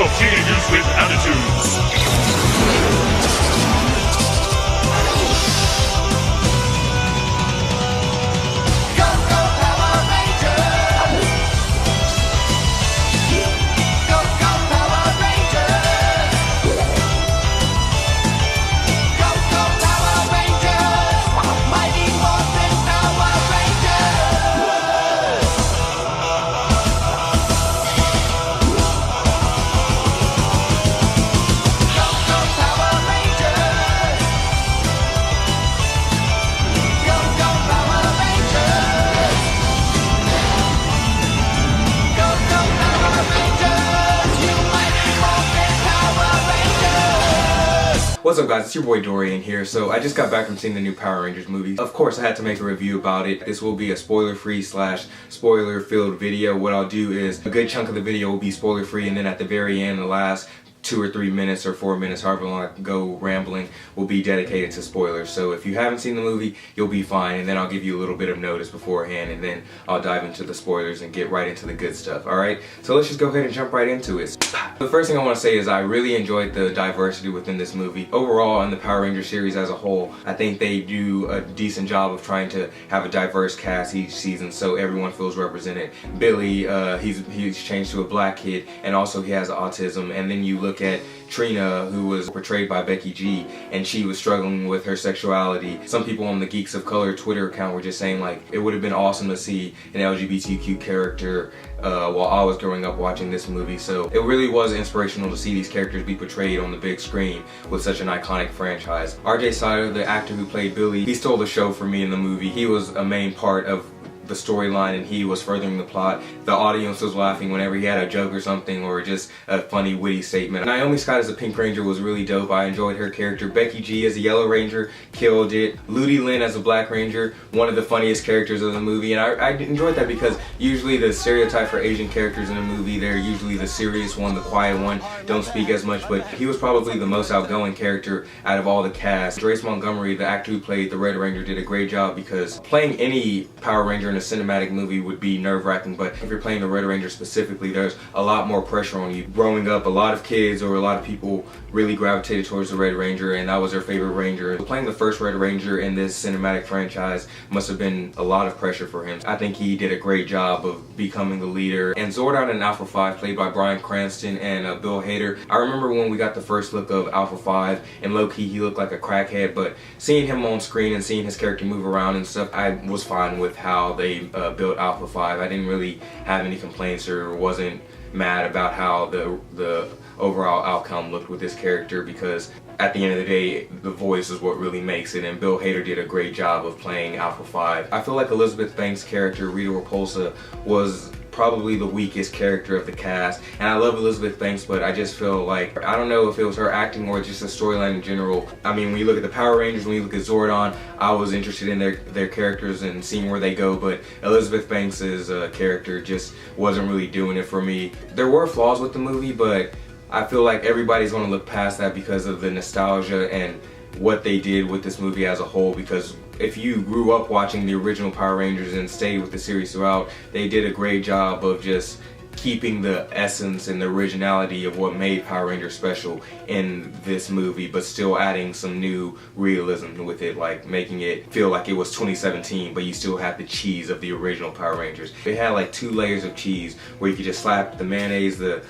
of teenagers with attitudes. What's up guys, it's your boy Dorian here. So I just got back from seeing the new Power Rangers movie. Of course I had to make a review about it. This will be a spoiler-free / spoiler-filled video. What I'll do is a good chunk of the video will be spoiler-free, and then at the very end, the last 2 or 3 minutes or 4 minutes, however long I can go rambling, will be dedicated to spoilers. So if you haven't seen the movie, you'll be fine, and then I'll give you a little bit of notice beforehand, and then I'll dive into the spoilers and get right into the good stuff, alright? So let's just go ahead and jump right into it. The first thing I want to say is I really enjoyed the diversity within this movie. Overall, in the Power Rangers series as a whole, I think they do a decent job of trying to have a diverse cast each season so everyone feels represented. Billy, he's changed to a black kid, and also he has autism, and then you look at Trina, who was portrayed by Becky G, and she was struggling with her sexuality. Some people on the Geeks of Color Twitter account were just saying like it would have been awesome to see an LGBTQ character while I was growing up watching this movie. So it really was inspirational to see these characters be portrayed on the big screen with such an iconic franchise. RJ Sider, the actor who played Billy, he stole the show for me in the movie. He was a main part of the storyline, and he was furthering the plot. The audience was laughing whenever he had a joke or something, or just a funny witty statement. Naomi Scott as the Pink Ranger was really dope. I enjoyed her character. Becky G as the Yellow Ranger killed it. Ludi Lin as the Black Ranger, one of the funniest characters of the movie, and I enjoyed that because usually the stereotype for Asian characters in a movie, they're usually the serious one, the quiet one, don't speak as much, but he was probably the most outgoing character out of all the cast. Drace Montgomery, the actor who played the Red Ranger, did a great job because playing any Power Ranger in a cinematic movie would be nerve-wracking, but if you're playing the Red Ranger specifically, there's a lot more pressure on you. Growing up, a lot of kids or a lot of people really gravitated towards the Red Ranger, and that was their favorite Ranger. Playing the first Red Ranger in this cinematic franchise must have been a lot of pressure for him. I think he did a great job of becoming the leader. And Zordon in Alpha 5, played by Bryan Cranston and Bill Hader. I remember when we got the first look of Alpha 5, and low-key he looked like a crackhead, but seeing him on screen and seeing his character move around and stuff, I was fine with how they built Alpha 5. I didn't really have any complaints or wasn't mad about how the overall outcome looked with this character, because at the end of the day, the voice is what really makes it, and Bill Hader did a great job of playing Alpha 5. I feel like Elizabeth Banks' character, Rita Repulsa, was probably the weakest character of the cast, and I love Elizabeth Banks, but I just feel like, I don't know if it was her acting or just the storyline in general. I mean, when you look at the Power Rangers, when you look at Zordon, I was interested in their characters and seeing where they go, but Elizabeth Banks' character just wasn't really doing it for me. There were flaws with the movie, but I feel like everybody's going to look past that because of the nostalgia and what they did with this movie as a whole, because if you grew up watching the original Power Rangers and stayed with the series throughout, they did a great job of just keeping the essence and the originality of what made Power Rangers special in this movie, but still adding some new realism with it, like making it feel like it was 2017, but you still have the cheese of the original Power Rangers. It had like 2 layers of cheese where you could just slap the mayonnaise, the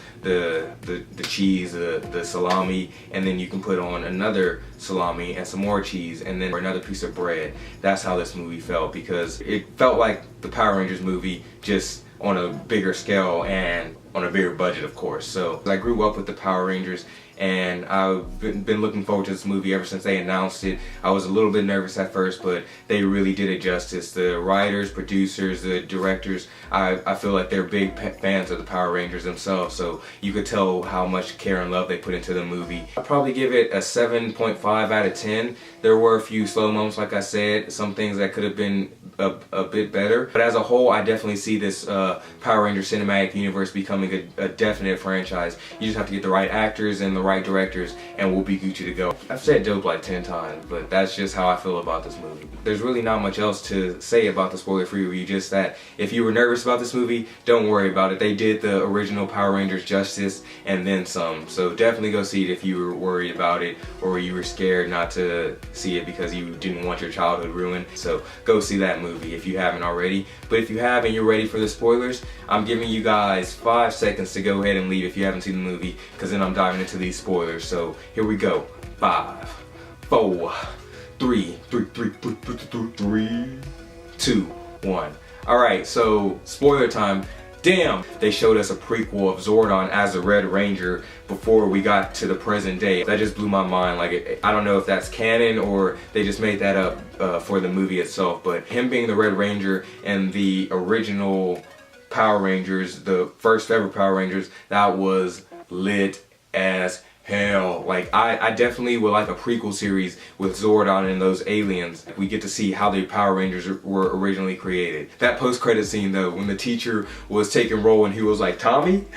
cheese, the salami, and then you can put on another salami and some more cheese, and then another piece of bread. That's how this movie felt, because it felt like the Power Rangers movie, just on a bigger scale and on a bigger budget, of course. So I grew up with the Power Rangers, and I've been looking forward to this movie ever since they announced it. I was a little bit nervous at first, but they really did it justice. The writers, producers, the directors, I feel like they're big fans of the Power Rangers themselves, so you could tell how much care and love they put into the movie. I'd probably give it a 7.5 out of 10. There were a few slow moments, like I said, some things that could have been a bit better, but as a whole, I definitely see this Power Ranger cinematic universe becoming a definite franchise. You just have to get the right actors and the right directors and we'll be Gucci to go. I've said dope like 10 times, but that's just how I feel about this movie. There's really not much else to say about the spoiler-free review, just that if you were nervous about this movie, don't worry about it. They did the original Power Rangers justice and then some. So definitely go see it if you were worried about it or you were scared not to see it because you didn't want your childhood ruined. So go see that movie if you haven't already. But if you have and you're ready for the spoilers, I'm giving you guys 5 seconds to go ahead and leave if you haven't seen the movie, because then I'm diving into these spoilers. So here we go. 5, 4, 3, 2, 1. Alright, so spoiler time. Damn, they showed us a prequel of Zordon as the Red Ranger before we got to the present day. That just blew my mind. Like, I don't know if that's canon or they just made that up for the movie itself, but him being the Red Ranger and the original Power Rangers, the first ever Power Rangers, that was lit as hell. Like, I definitely would like a prequel series with Zordon and those aliens. We get to see how the Power Rangers were originally created. That post-credit scene though, when the teacher was taking roll and he was like, Tommy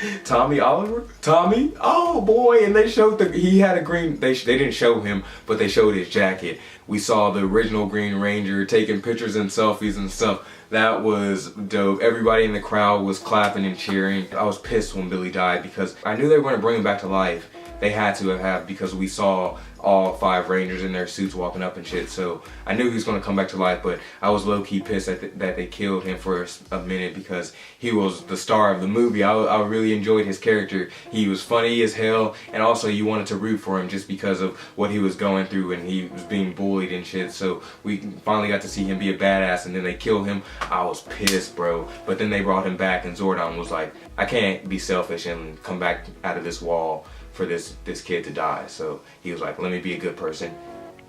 Oliver? Tommy? Oh boy, and they showed he had a green, they didn't show him, but they showed his jacket. We saw the original Green Ranger taking pictures and selfies and stuff. That was dope. Everybody in the crowd was clapping and cheering. I was pissed when Billy died because I knew they were going to bring him back to life. They had to have, because we saw all 5 Rangers in their suits walking up and shit, so I knew he was going to come back to life, but I was low-key pissed that they killed him for a minute because he was the star of the movie. I really enjoyed his character. He was funny as hell, and also you wanted to root for him just because of what he was going through and he was being bullied and shit, so we finally got to see him be a badass, and then they killed him. I was pissed, bro, but then they brought him back and Zordon was like, I can't be selfish and come back out of this wall for this kid to die. So he was like, let me be a good person.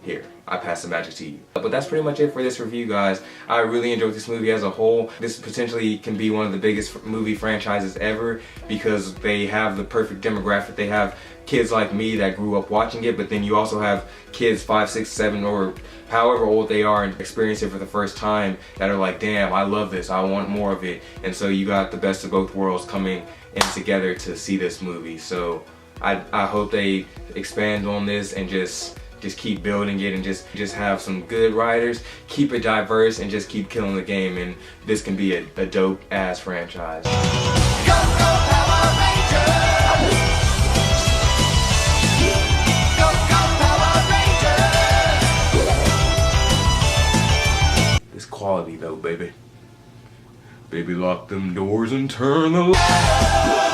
Here, I pass the magic to you. But that's pretty much it for this review, guys. I really enjoyed this movie as a whole. This potentially can be one of the biggest movie franchises ever because they have the perfect demographic. They have kids like me that grew up watching it, but then you also have kids 5, 6, 7, or however old they are and experience it for the first time that are like, damn, I love this, I want more of it. And so you got the best of both worlds coming in together to see this movie. So I hope they expand on this and just keep building it and just have some good writers, keep it diverse, and just keep killing the game, and this can be a dope ass franchise. Go, go, Power Rangers! Go, go, Power Rangers! It's quality though, baby. Baby, lock them doors and turn the lights.